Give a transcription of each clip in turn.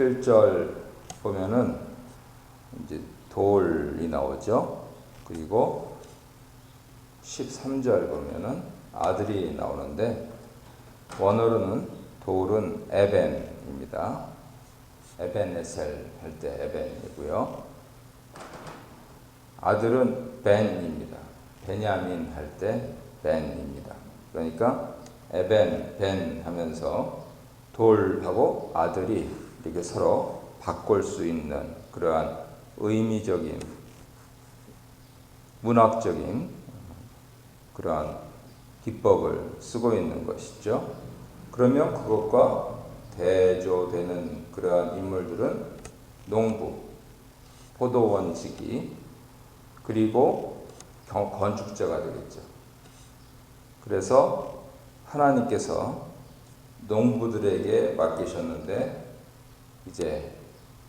11절 보면은 이제 돌이 나오죠. 그리고 13절 보면은 아들이 나오는데 원어로는 돌은 에벤입니다. 에벤에셀 할 때 에벤이고요. 아들은 벤입니다. 베냐민 할 때 벤입니다. 그러니까 에벤, 벤 하면서 돌하고 아들이 이렇게 서로 바꿀 수 있는 그러한 의미적인 문학적인 그러한 기법을 쓰고 있는 것이죠. 그러면 그것과 대조되는 그러한 인물들은 농부, 포도원 시기, 그리고 건축자가 되겠죠. 그래서 하나님께서 농부들에게 맡기셨는데 이제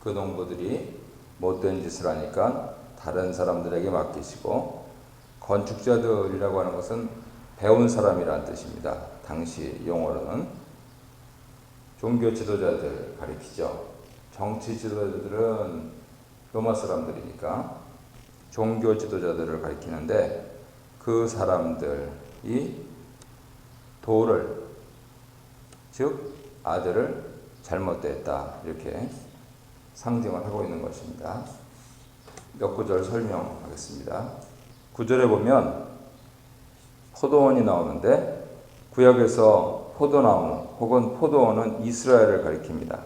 그 농부들이 못된 짓을 하니까 다른 사람들에게 맡기시고, 건축자들이라고 하는 것은 배운 사람이라는 뜻입니다. 당시 용어로는 종교 지도자들 가리키죠. 정치 지도자들은 로마 사람들이니까 종교 지도자들을 가리키는데, 그 사람들이 돌을, 즉 아들을 잘못됐다 이렇게 상징을 하고 있는 것입니다. 몇 구절 설명하겠습니다. 9절에 보면 포도원이 나오는데, 구약에서 포도나무 혹은 포도원은 이스라엘을 가리킵니다.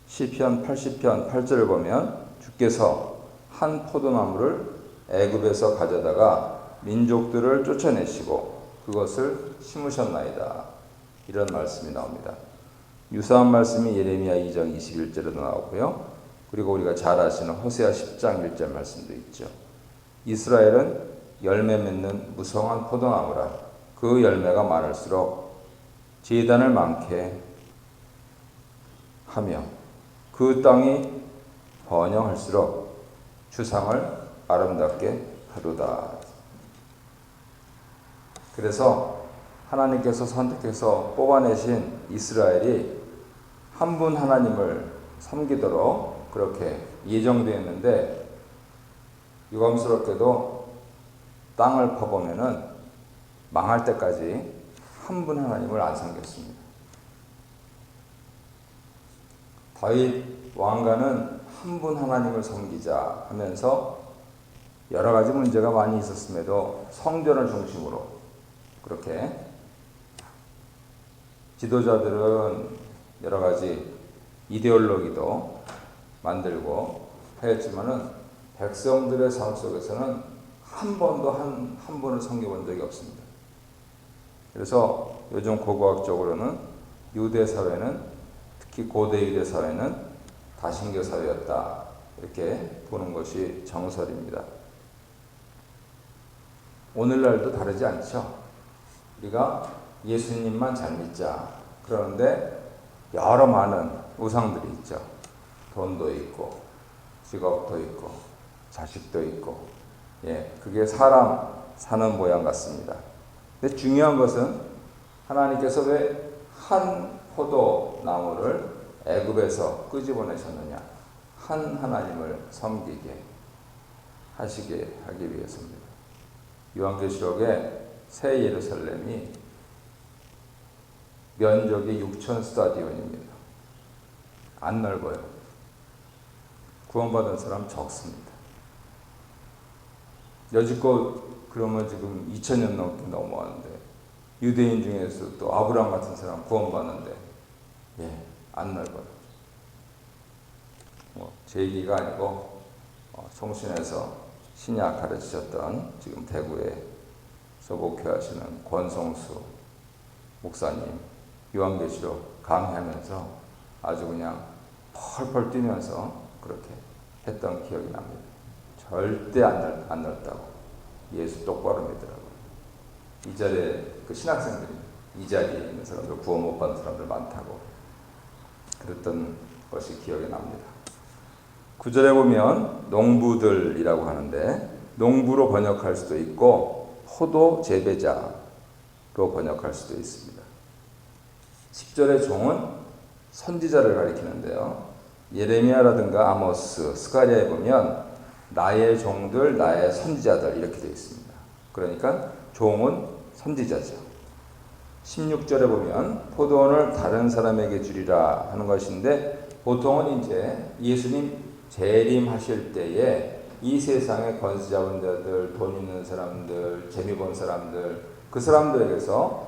시편 80편 8절을 보면 주께서 한 포도나무를 애굽에서 가져다가 민족들을 쫓아내시고 그것을 심으셨나이다. 이런 말씀이 나옵니다. 유사한 말씀이 예레미야 2장 21절에도 나오고요. 그리고 우리가 잘 아시는 호세아 10장 1절 말씀도 있죠. 이스라엘은 열매 맺는 무성한 포도나무라. 그 열매가 많을수록 제단을 많게 하며 그 땅이 번영할수록 주상을 아름답게 하도다. 그래서 하나님께서 선택해서 뽑아내신 이스라엘이 한 분 하나님을 섬기도록 그렇게 예정되었는데, 유감스럽게도 땅을 파보면은 망할 때까지 한 분 하나님을 안 섬겼습니다. 다윗 왕가는 한 분 하나님을 섬기자 하면서 여러 가지 문제가 많이 있었음에도 성전을 중심으로 그렇게, 지도자들은 여러 가지 이데올로기도 만들고 하였지만은 백성들의 삶 속에서는 한 번도 한 분을 섬겨본 적이 없습니다. 그래서 요즘 고고학적으로는 유대 사회는, 특히 고대 유대 사회는 다신교 사회였다 이렇게 보는 것이 정설입니다. 오늘날도 다르지 않죠. 우리가 예수님만 잘 믿자 그러는데 여러 많은 우상들이 있죠. 돈도 있고 직업도 있고 자식도 있고, 그게 사람 사는 모양 같습니다. 근데 중요한 것은 하나님께서 왜 한 포도나무를 애굽에서 끄집어내셨느냐, 한 하나님을 섬기게 하시게 하기 위해서입니다. 요한계시록에 새 예루살렘이 면적이 6천 스타디온입니다. 안 넓어요. 구원받은 사람 적습니다. 여지껏 그러면 지금 2000년 넘게 넘어왔는데, 유대인 중에서 또 아브라함 같은 사람 구원받는데 안 넓어요. 제 얘기가 아니고 송신에서 신약 가르치셨던 지금 대구에서 목회하시는 권성수 목사님 요한계시록 강의하면서 아주 그냥 펄펄 뛰면서 그렇게 했던 기억이 납니다. 절대 안 넓다고. 예수 똑바로 믿으라고. 이 자리에 그 신학생들이, 이 자리에 있는 사람들, 구원 못 받은 사람들 많다고 그랬던 것이 기억이 납니다. 9절에 보면 농부들이라고 하는데, 농부로 번역할 수도 있고 포도 재배자로 번역할 수도 있습니다. 10절의 종은 선지자를 가리키는데요. 예레미야라든가 아모스, 스가랴에 보면 나의 종들, 나의 선지자들 이렇게 되어 있습니다. 그러니까 종은 선지자죠. 16절에 보면 포도원을 다른 사람에게 주리라 하는 것인데, 보통은 이제 예수님 재림하실 때에 이 세상의 권세 잡은 자들, 돈 있는 사람들, 재미 본 사람들, 그 사람들에게서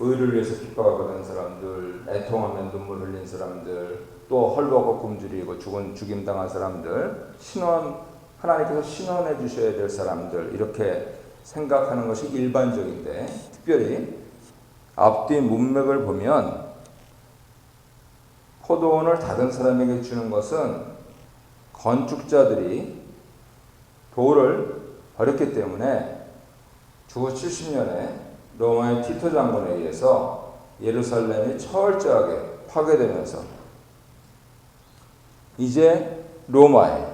의를 위해서 핍박을 받은 사람들, 애통하면 눈물 흘린 사람들, 또 헐벗고 굶주리고 죽임당한 사람들, 하나님께서 신원해 주셔야 될 사람들, 이렇게 생각하는 것이 일반적인데, 특별히 앞뒤 문맥을 보면 포도원을 다른 사람에게 주는 것은 건축자들이 돌을 버렸기 때문에 주후 70년에 로마의 티토 장군에 의해서 예루살렘이 철저하게 파괴되면서 이제 로마에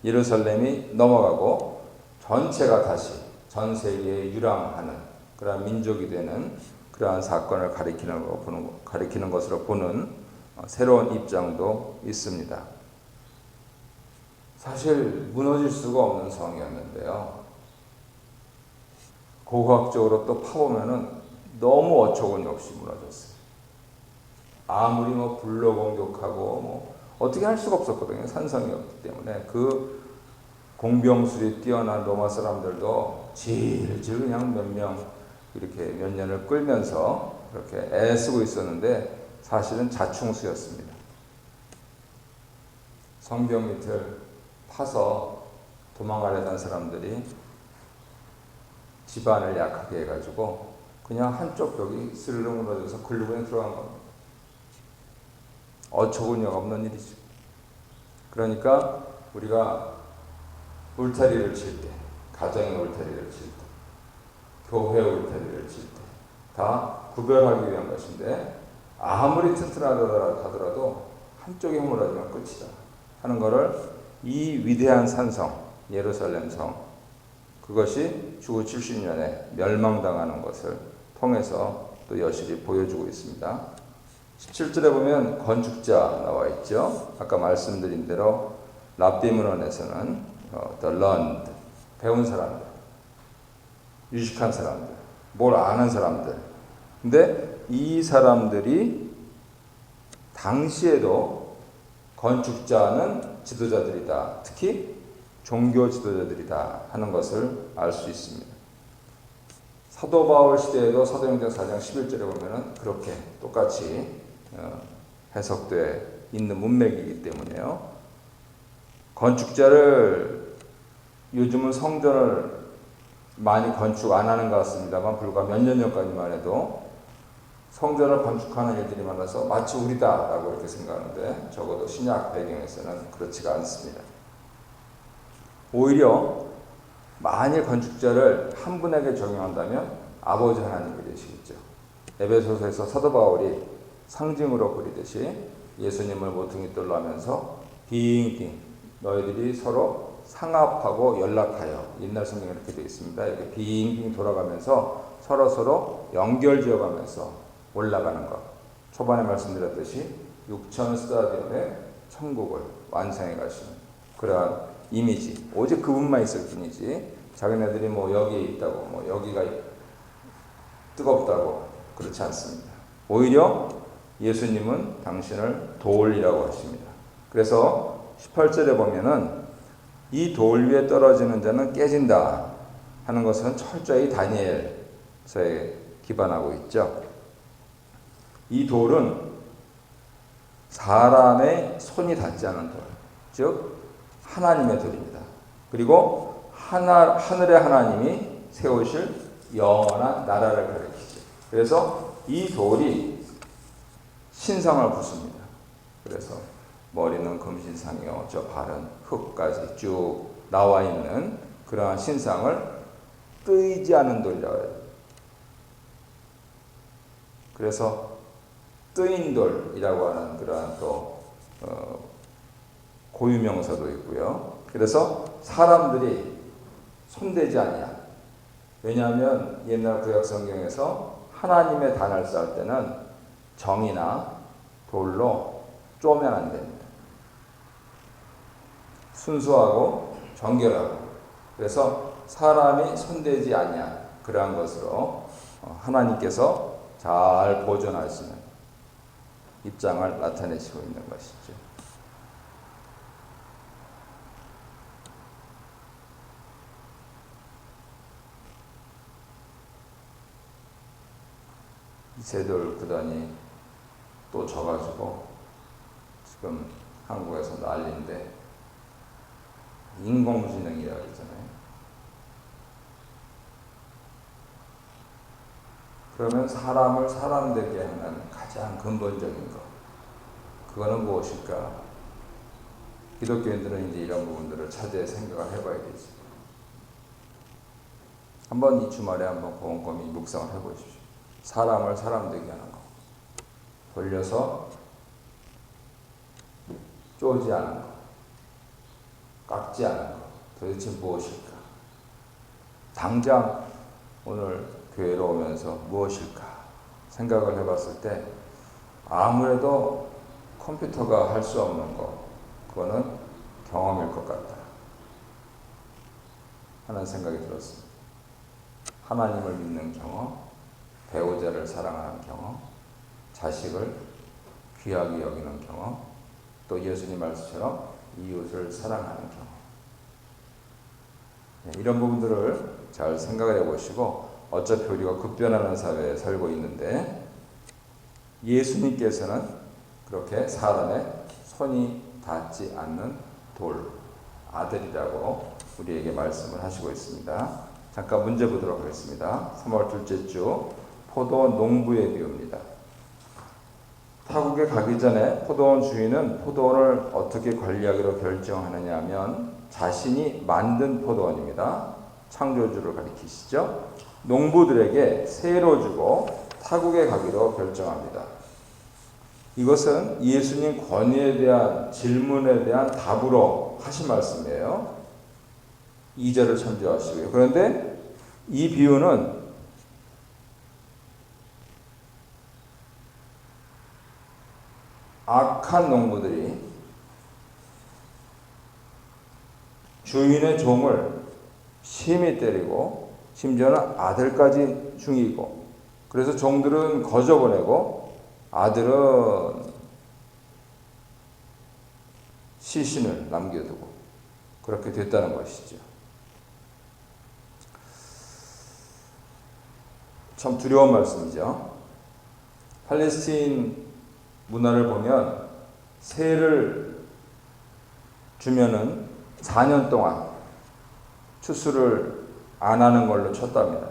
예루살렘이 넘어가고 전체가 다시 전 세계에 유랑하는 그러한 민족이 되는 그러한 사건을 가리키는 것으로 보는 새로운 입장도 있습니다. 사실 무너질 수가 없는 성이었는데요. 고고학적으로 또 파보면은 너무 어처구니없이 무너졌어요. 아무리 불로 공격하고 어떻게 할 수가 없었거든요. 산성이었기 때문에. 그 공병술이 뛰어난 로마 사람들도 질질 그냥 몇 명 이렇게 몇 년을 끌면서 그렇게 애쓰고 있었는데 사실은 자충수였습니다. 성벽 밑을 파서 도망가려던 사람들이 집안을 약하게 해가지고 그냥 한쪽 벽이 스르륵 무너져서 글로 그냥 들어간 겁니다. 어처구니가 없는 일이죠. 그러니까 우리가 울타리를 칠 때, 가정의 울타리를 칠 때, 교회 울타리를 칠 때 다 구별하기 위한 것인데, 아무리 튼튼하더라도 한쪽이 허물어지면 끝이다 하는 것을 이 위대한 산성 예루살렘 성, 그것이 주후 70년에 멸망당하는 것을 통해서 또 여실히 보여주고 있습니다. 17절에 보면 건축자 나와 있죠. 아까 말씀드린 대로 랍디문헌에서는 the learned, 배운 사람들, 유식한 사람들, 뭘 아는 사람들. 근데 이 사람들이 당시에도 건축자는 지도자들이다, 특히 종교 지도자들이다 하는 것을 알 수 있습니다. 사도 바울 시대에도 사도행전 4장 11절에 보면은 그렇게 똑같이 해석되어 있는 문맥이기 때문에요. 건축자를 요즘은 성전을 많이 건축 안 하는 것 같습니다만, 불과 몇 년 전까지만 해도 성전을 건축하는 일들이 많아서 마치 우리다라고 이렇게 생각하는데, 적어도 신약 배경에서는 그렇지가 않습니다. 오히려 만일 건축자를 한 분에게 적용한다면 아버지 하나님이 되시겠죠. 에베소서에서 사도 바울이 상징으로 그리듯이 예수님을 모퉁이돌로 하면서 빙빙 너희들이 서로 상합하고 연락하여, 옛날 성경에 이렇게 되어 있습니다. 이렇게 빙빙 돌아가면서 서로 연결지어가면서 올라가는 것. 초반에 말씀드렸듯이 6천 스타디움의 천국을 완성해 가시는 그러한 이미지. 오직 그분만 있을 뿐이지 자기네들이 여기에 있다고 여기가 뜨겁다고 그렇지 않습니다. 오히려 예수님은 당신을 돌이라고 하십니다. 그래서 18절에 보면은 이 돌 위에 떨어지는 자는 깨진다 하는 것은 철저히 다니엘서에 기반하고 있죠. 이 돌은 사람의 손이 닿지 않은 돌, 즉 하나님의 돌입니다. 그리고 하늘의 하나님이 세우실 영원한 나라를 가리키죠. 그래서 이 돌이 신상을 붙습니다. 그래서 머리는 금신상이요, 저 발은 흙까지 쭉 나와 있는 그러한 신상을 뜨이지 않은 돌이라고 해요. 그래서 뜨인 돌이라고 하는 그러한 또 고유명사도 있고요. 그래서 사람들이 손대지 아니한, 왜냐하면 옛날 구약 성경에서 하나님의 단을 쌓을 때는 정이나 돌로 쪼면 안 됩니다. 순수하고 정결하고, 그래서 사람이 손대지 아니한 그러한 것으로 하나님께서 잘 보존하시는 입장을 나타내시고 있는 것이죠. 이세돌 구단이 또 져가지고 지금 한국에서 난리인데, 인공지능이라고 그러잖아요. 그러면 사람을 사람되게 하는 가장 근본적인 것, 그거는 무엇일까? 기독교인들은 이제 이런 부분들을 차제에 생각을 해봐야 되지. 한번 이 주말에 한번 곰곰이 묵상을 해보십시오. 사람을 사람되게 하는 것, 돌려서 쪼지 않은 것, 깎지 않은 것, 도대체 무엇일까? 당장 오늘 교회로 오면서 무엇일까 생각을 해봤을 때, 아무래도 컴퓨터가 할 수 없는 것, 그거는 경험일 것 같다 하는 생각이 들었습니다. 하나님을 믿는 경험, 배우자를 사랑하는 경험, 자식을 귀하게 여기는 경험, 또 예수님 말씀처럼 이웃을 사랑하는 경험, 이런 부분들을 잘 생각을 해보시고, 어차피 우리가 급변하는 사회에 살고 있는데 예수님께서는 그렇게 사람의 손이 닿지 않는 돌, 아들이라고 우리에게 말씀을 하시고 있습니다. 잠깐 문제 보도록 하겠습니다. 3월 둘째 주 포도원 농부의 비유입니다. 타국에 가기 전에 포도원 주인은 포도원을 어떻게 관리하기로 결정하느냐 하면 자신이 만든 포도원입니다. 창조주를 가리키시죠. 농부들에게 세로 주고 타국에 가기로 결정합니다. 이것은 예수님 권위에 대한 질문에 대한 답으로 하신 말씀이에요. 2절을 참조하시고요. 그런데 이 비유는 악한 농부들이 주인의 종을 심히 때리고 심지어는 아들까지 죽이고, 그래서 종들은 거저보내고 아들은 시신을 남겨두고 그렇게 됐다는 것이죠. 참 두려운 말씀이죠. 팔레스틴 문화를 보면 세를 주면은 4년 동안 추수를 안 하는 걸로 쳤답니다.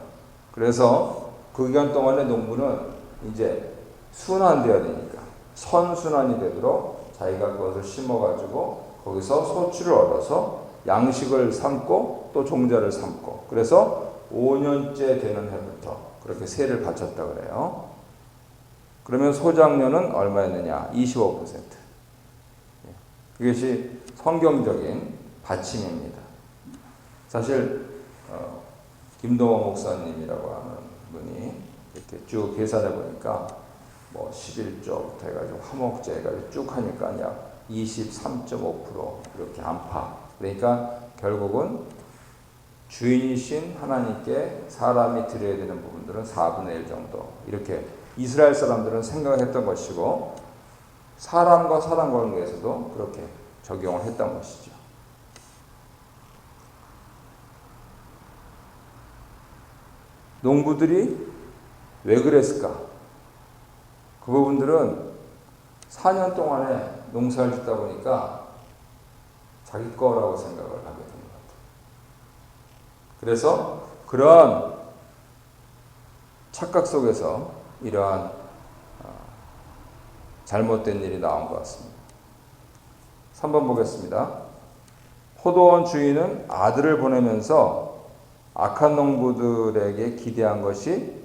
그래서 그 기간 동안의 농부는 이제 순환되어야 되니까 선순환이 되도록 자기가 그것을 심어가지고 거기서 소출을 얻어서 양식을 삼고 또 종자를 삼고, 그래서 5년째 되는 해부터 그렇게 세를 바쳤다 그래요. 그러면 소작료는 얼마였느냐? 25%. 그것이 성경적인 받침입니다. 사실 김동원 목사님이라고 하는 분이 이렇게 쭉 계산해 보니까 뭐 11조부터 해가지고 화목제 해가지고 쭉 하니까 약 23.5% 이렇게 안팎. 그러니까 결국은 주인이신 하나님께 사람이 드려야 되는 부분들은 4분의 1 정도, 이렇게 이스라엘 사람들은 생각했던 것이고, 사람과 사람 관계에서도 그렇게 적용을 했던 것이죠. 농부들이 왜 그랬을까? 그 부분들은 4년 동안에 농사를 짓다 보니까 자기 거라고 생각을 하게 된 것 같아요. 그래서 그러한 착각 속에서 이러한 잘못된 일이 나온 것 같습니다. 3번 보겠습니다. 포도원 주인은 아들을 보내면서 악한 농부들에게 기대한 것이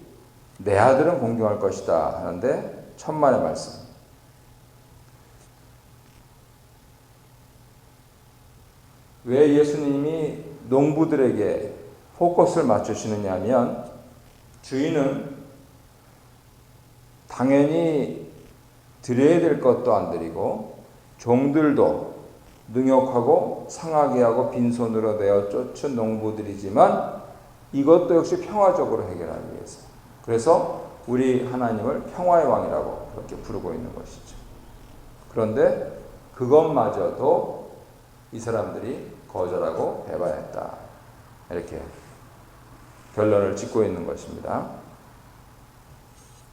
내 아들은 공경할 것이다 하는데 천만의 말씀. 왜 예수님이 농부들에게 포커스를 맞추시느냐 하면, 주인은 당연히 드려야 될 것도 안 드리고 종들도 능욕하고 상하게 하고 빈손으로 내어 쫓은 농부들이지만 이것도 역시 평화적으로 해결하기 위해서. 그래서 우리 하나님을 평화의 왕이라고 그렇게 부르고 있는 것이죠. 그런데 그것마저도 이 사람들이 거절하고 배반했다. 이렇게 결론을 짓고 있는 것입니다.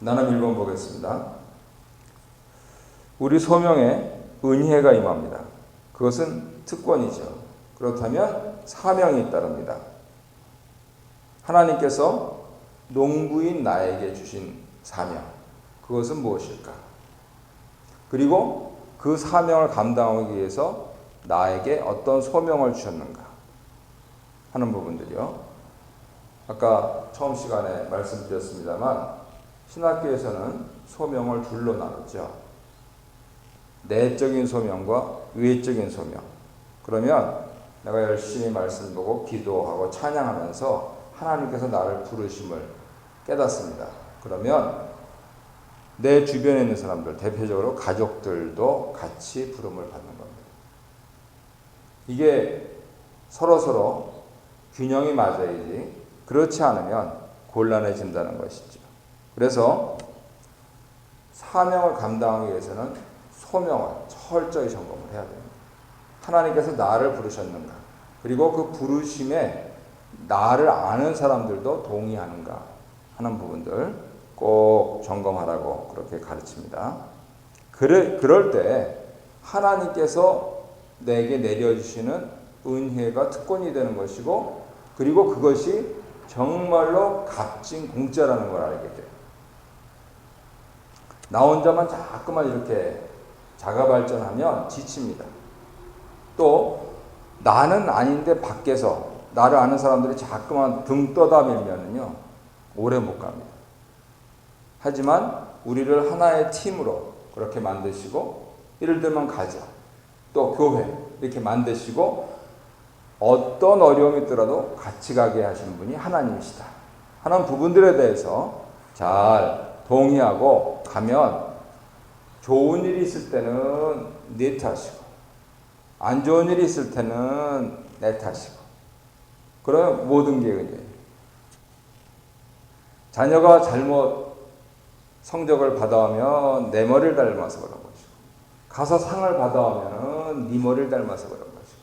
나는 1번 보겠습니다. 우리 소명에 은혜가 임합니다. 그것은 특권이죠. 그렇다면 사명이 따릅니다. 하나님께서 농부인 나에게 주신 사명, 그것은 무엇일까? 그리고 그 사명을 감당하기 위해서 나에게 어떤 소명을 주셨는가 하는 부분들이요. 아까 처음 시간에 말씀드렸습니다만 신학교에서는 소명을 둘로 나누죠. 내적인 소명과 외적인 소명. 그러면 내가 열심히 말씀 보고 기도하고 찬양하면서 하나님께서 나를 부르심을 깨닫습니다. 그러면 내 주변에 있는 사람들, 대표적으로 가족들도 같이 부름을 받는 겁니다. 이게 서로서로 균형이 맞아야지 그렇지 않으면 곤란해진다는 것이죠. 그래서 사명을 감당하기 위해서는 소명을 철저히 점검을 해야 됩니다. 하나님께서 나를 부르셨는가? 그리고 그 부르심에 나를 아는 사람들도 동의하는가 하는 부분들 꼭 점검하라고 그렇게 가르칩니다. 그럴 때 하나님께서 내게 내려주시는 은혜가 특권이 되는 것이고, 그리고 그것이 정말로 값진 공짜라는 걸 알게 돼요. 나 혼자만 자꾸만 이렇게 자가 발전하면 지칩니다. 또 나는 아닌데 밖에서 나를 아는 사람들이 자꾸만 등 떠다 밀면은요 오래 못 갑니다. 하지만 우리를 하나의 팀으로 그렇게 만드시고, 예를 들면 가정, 또 교회 이렇게 만드시고 어떤 어려움이 있더라도 같이 가게 하신 분이 하나님이시다 하는 부분들에 대해서 잘 동의하고 가면 좋은 일이 있을 때는 네 탓이고 안 좋은 일이 있을 때는 내 탓이고, 그러면 모든 게 은혜예요. 자녀가 잘못 성적을 받아오면 내 머리를 닮아서 그런 것이고, 가서 상을 받아오면 네 머리를 닮아서 그런 것이고,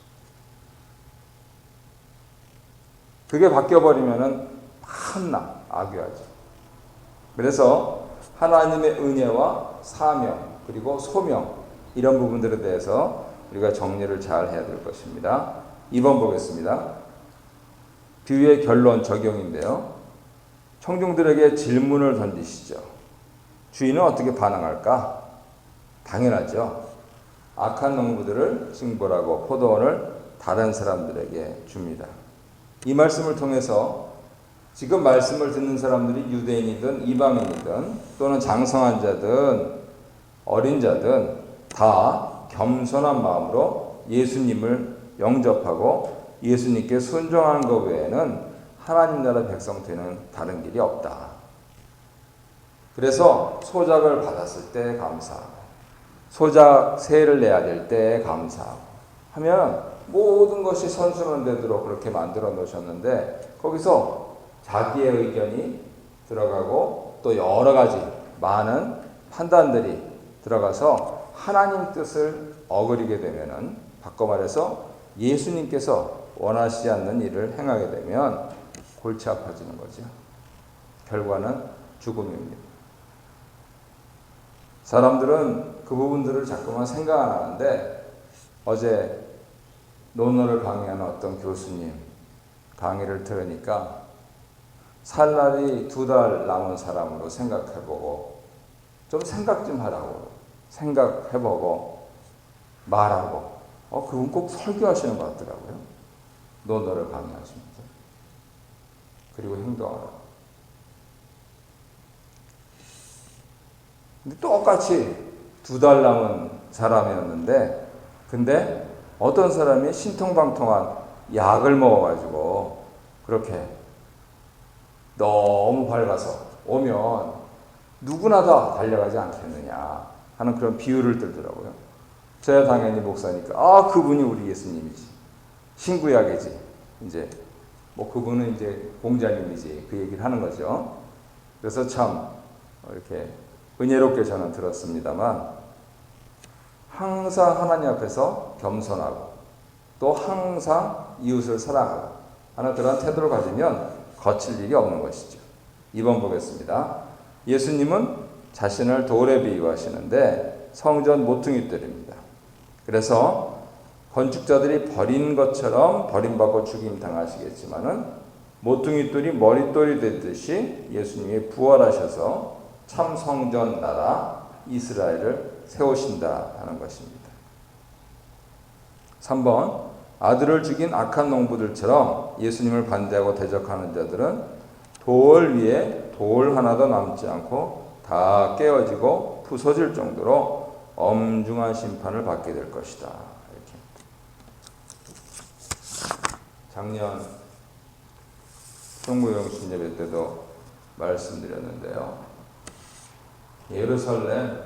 그게 바뀌어버리면 한나 악유하죠. 그래서 하나님의 은혜와 사명 그리고 소명 이런 부분들에 대해서 우리가 정리를 잘 해야 될 것입니다. 2번 보겠습니다. 뒤의 결론 적용인데요. 청중들에게 질문을 던지시죠. 주인은 어떻게 반응할까? 당연하죠. 악한 농부들을 징벌하고 포도원을 다른 사람들에게 줍니다. 이 말씀을 통해서 지금 말씀을 듣는 사람들이 유대인이든 이방인이든 또는 장성한 자든 어린 자든 다 겸손한 마음으로 예수님을 영접하고 예수님께 순종하는 것 외에는 하나님 나라 백성 되는 다른 길이 없다. 그래서 소작을 받았을 때 감사하고, 소작 세를 내야 될 때 감사하고 하면 모든 것이 선순환 되도록 그렇게 만들어 놓으셨는데, 거기서 자기의 의견이 들어가고 또 여러 가지 많은 판단들이 들어가서 하나님 뜻을 어그리게 되면은, 바꿔 말해서 예수님께서 원하시지 않는 일을 행하게 되면 골치 아파지는 거죠. 결과는 죽음입니다. 사람들은 그 부분들을 자꾸만 생각 안 하는데, 어제 논어를 강의하는 어떤 교수님 강의를 들으니까 살 날이 2달 남은 사람으로 생각해보고, 좀 생각 좀 하라고 생각해보고 말하고, 그분 꼭 설교하시는 것 같더라고요. 논어를 강의하시면서. 그리고 행동하라고. 근데 똑같이 2달 남은 사람이었는데, 근데 어떤 사람이 신통방통한 약을 먹어가지고 그렇게 너무 밝아서 오면 누구나 다 달려가지 않겠느냐 하는 그런 비유를 들더라고요. 저야 당연히 목사니까 아 그분이 우리 예수님이지, 신구약이지, 이제 뭐 그분은 이제 공자님이지, 그 얘기를 하는 거죠. 그래서 참 이렇게 은혜롭게 저는 들었습니다만, 항상 하나님 앞에서 겸손하고 또 항상 이웃을 사랑하고 하는 그런 태도를 가지면 거칠 일이 없는 것이죠. 2번 보겠습니다. 예수님은 자신을 돌에 비유하시는데 성전 모퉁이돌입니다. 그래서 건축자들이 버린 것처럼 버림받고 죽임 당하시겠지만은 모퉁이돌이 머릿돌이 됐듯이 예수님이 부활하셔서 참 성전 나라 이스라엘을 세우신다 하는 것입니다. 3번, 아들을 죽인 악한 농부들처럼 예수님을 반대하고 대적하는 자들은 돌 위에 돌 하나도 남지 않고 다 깨어지고 부서질 정도로 엄중한 심판을 받게 될 것이다. 이렇게. 작년 성무영신 예배 때도 말씀드렸는데요. 예루살렘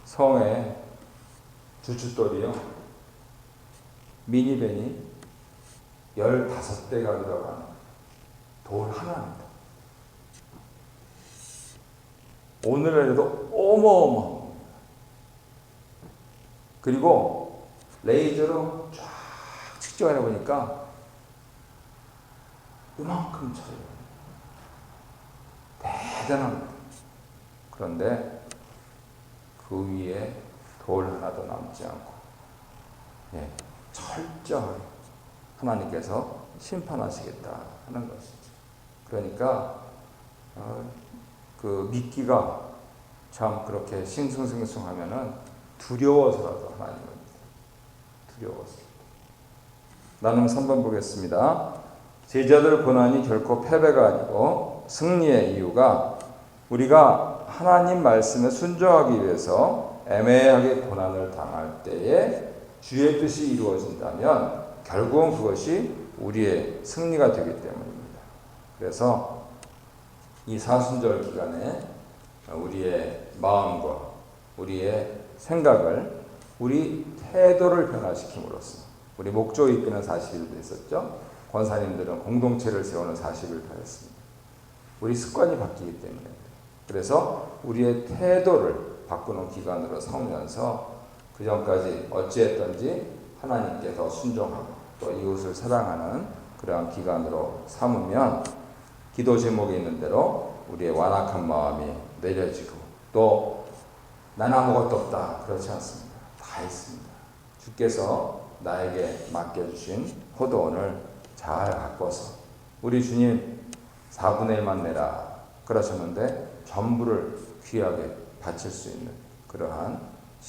성에 주춧돌이요, 미니밴이 15대가 들어간 돌 하나입니다. 오늘날에도 어마어마합니다. 그리고 레이저로 쫙 측정해 보니까 이만큼 차이가 대단합니다. 그런데 그 위에 돌 하나도 남지 않고 철저하게 하나님께서 심판하시겠다 하는 것이죠. 그러니까 그 믿기가 참 그렇게 싱숭생숭하면은 두려워서라도 하나님을 두려워서. 나눔 3번 보겠습니다. 제자들 고난이 결코 패배가 아니고 승리의 이유가 우리가 하나님 말씀에 순종하기 위해서 애매하게 고난을 당할 때에 주의 뜻이 이루어진다면 결국은 그것이 우리의 승리가 되기 때문입니다. 그래서 이 사순절 기간에 우리의 마음과 우리의 생각을, 우리 태도를 변화시킴으로써 우리 목조 입히는 40일도 있었죠. 권사님들은 공동체를 세우는 40일도 했습니다. 우리 습관이 바뀌기 때문에. 그래서 우리의 태도를 바꾸는 기간으로 삼으면서 그 전까지 어찌했던지 하나님께 더 순종하고 또 이웃을 사랑하는 그러한 기간으로 삼으면 기도 제목에 있는 대로 우리의 완악한 마음이 내려지고 또 난 아무것도 없다 그렇지 않습니다. 다 있습니다. 주께서 나에게 맡겨주신 포도원을 잘 가꿔서 우리 주님 4분의 1만 내라 그러셨는데 전부를 귀하게 바칠 수 있는 그러한